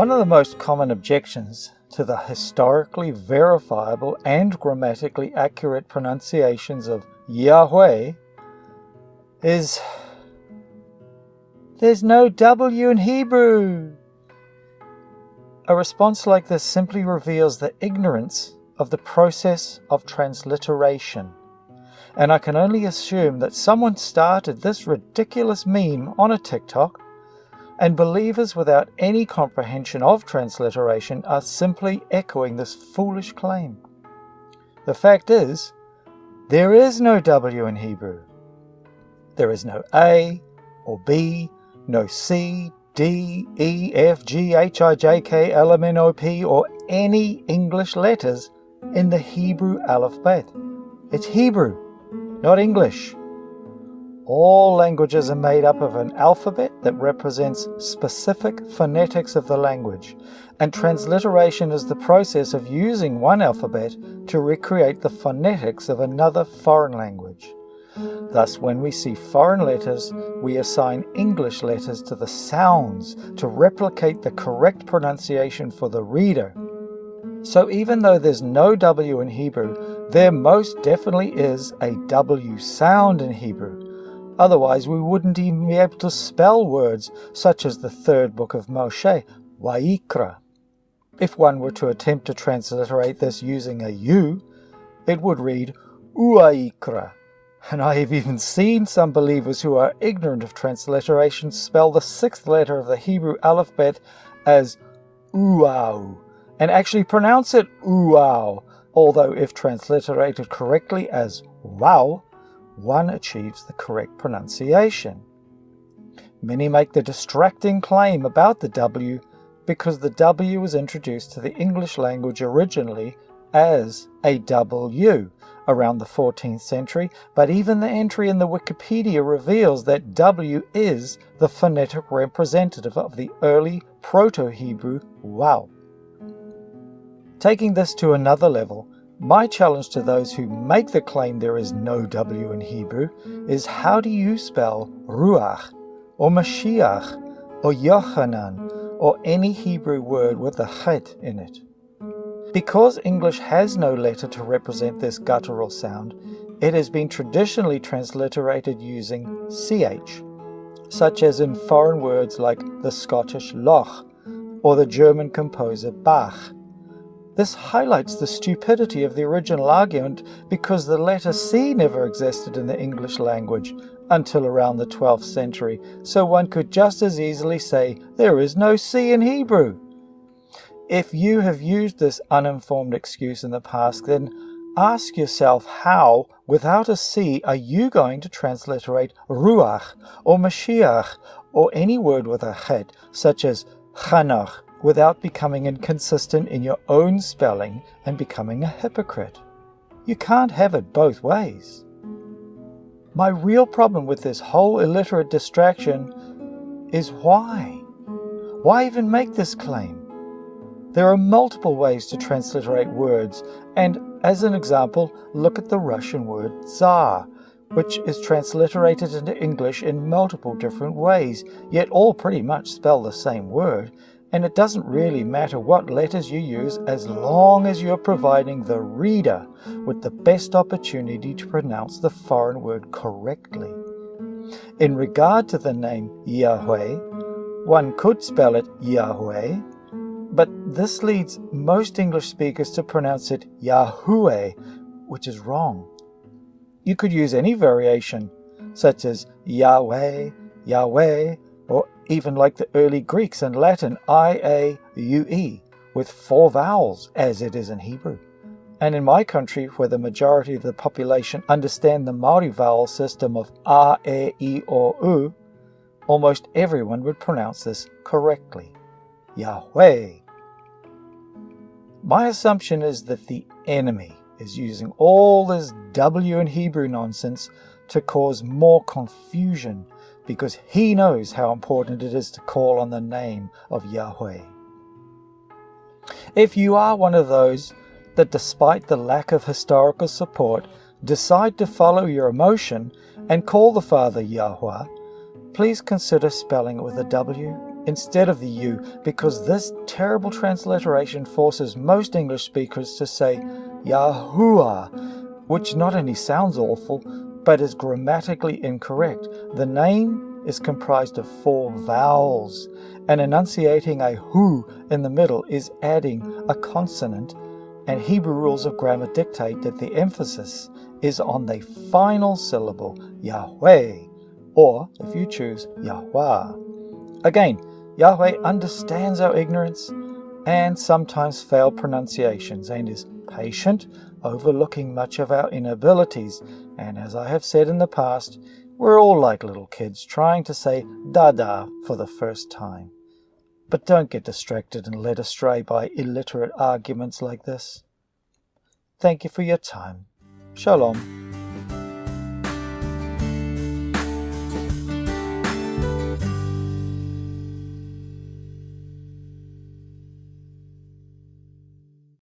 One of the most common objections to the historically verifiable and grammatically accurate pronunciations of Yahweh is there's no W in Hebrew. A response like this simply reveals the ignorance of the process of transliteration, and I can only assume that someone started this ridiculous meme on a TikTok, and believers without any comprehension of transliteration are simply echoing this foolish claim. The fact is, there is no W in Hebrew. There is no A or B, no C, D, E, F, G, H, I, J, K, L, M, N, O, P, or any English letters in the Hebrew alphabet. It's Hebrew, not English. All languages are made up of an alphabet that represents specific phonetics of the language, and transliteration is the process of using one alphabet to recreate the phonetics of another foreign language. Thus, when we see foreign letters, we assign English letters to the sounds to replicate the correct pronunciation for the reader. So even though there's no W in Hebrew, there most definitely is a W sound in Hebrew. Otherwise, we wouldn't even be able to spell words such as the third book of Moshe, Wayikra. If one were to attempt to transliterate this using a U, it would read Uayikra. And I have even seen some believers who are ignorant of transliteration spell the sixth letter of the Hebrew alphabet as Uau, and actually pronounce it Uau, although if transliterated correctly as Wow, one achieves the correct pronunciation. Many make the distracting claim about the W because the W was introduced to the English language originally as a W around the 14th century, but even the entry in the Wikipedia reveals that W is the phonetic representative of the early Proto-Hebrew Wow. Taking this to another level, my challenge to those who make the claim there is no W in Hebrew is, how do you spell Ruach or Mashiach or Yochanan or any Hebrew word with a chet in it? Because English has no letter to represent this guttural sound, it has been traditionally transliterated using ch, such as in foreign words like the Scottish loch or the German composer Bach. This highlights the stupidity of the original argument because the letter C never existed in the English language until around the 12th century, so one could just as easily say there is no C in Hebrew. If you have used this uninformed excuse in the past, then ask yourself how, without a C, are you going to transliterate Ruach or Mashiach or any word with a chet, such as Chanach, without becoming inconsistent in your own spelling and becoming a hypocrite? You can't have it both ways. My real problem with this whole illiterate distraction is why? Why even make this claim? There are multiple ways to transliterate words, and as an example, look at the Russian word Tsar, which is transliterated into English in multiple different ways, yet all pretty much spell the same word, and it doesn't really matter what letters you use as long as you're providing the reader with the best opportunity to pronounce the foreign word correctly. In regard to the name Yahweh, one could spell it Yahweh, but this leads most English speakers to pronounce it Yahuwah, which is wrong. You could use any variation, such as Yahweh, Yahweh, or even like the early Greeks and Latin, I-A-U-E, with 4 vowels, as it is in Hebrew. And in my country, where the majority of the population understand the Maori vowel system of A, E, I, O, U, almost everyone would pronounce this correctly. Yahweh. My assumption is that the enemy is using all this W in Hebrew nonsense to cause more confusion, because he knows how important it is to call on the name of Yahweh. If you are one of those that, despite the lack of historical support, decide to follow your emotion and call the Father Yahweh, please consider spelling it with a W instead of the U, because this terrible transliteration forces most English speakers to say Yahuwah, which not only sounds awful, but is grammatically incorrect. The name is comprised of 4 vowels, and enunciating a hu in the middle is adding a consonant, and Hebrew rules of grammar dictate that the emphasis is on the final syllable, Yahweh, or, if you choose, Yahweh. Again, Yahweh understands our ignorance and sometimes failed pronunciations, and is patient, overlooking much of our inabilities. And as I have said in the past, we're all like little kids trying to say Dada for the first time. But don't get distracted and led astray by illiterate arguments like this. Thank you for your time. Shalom.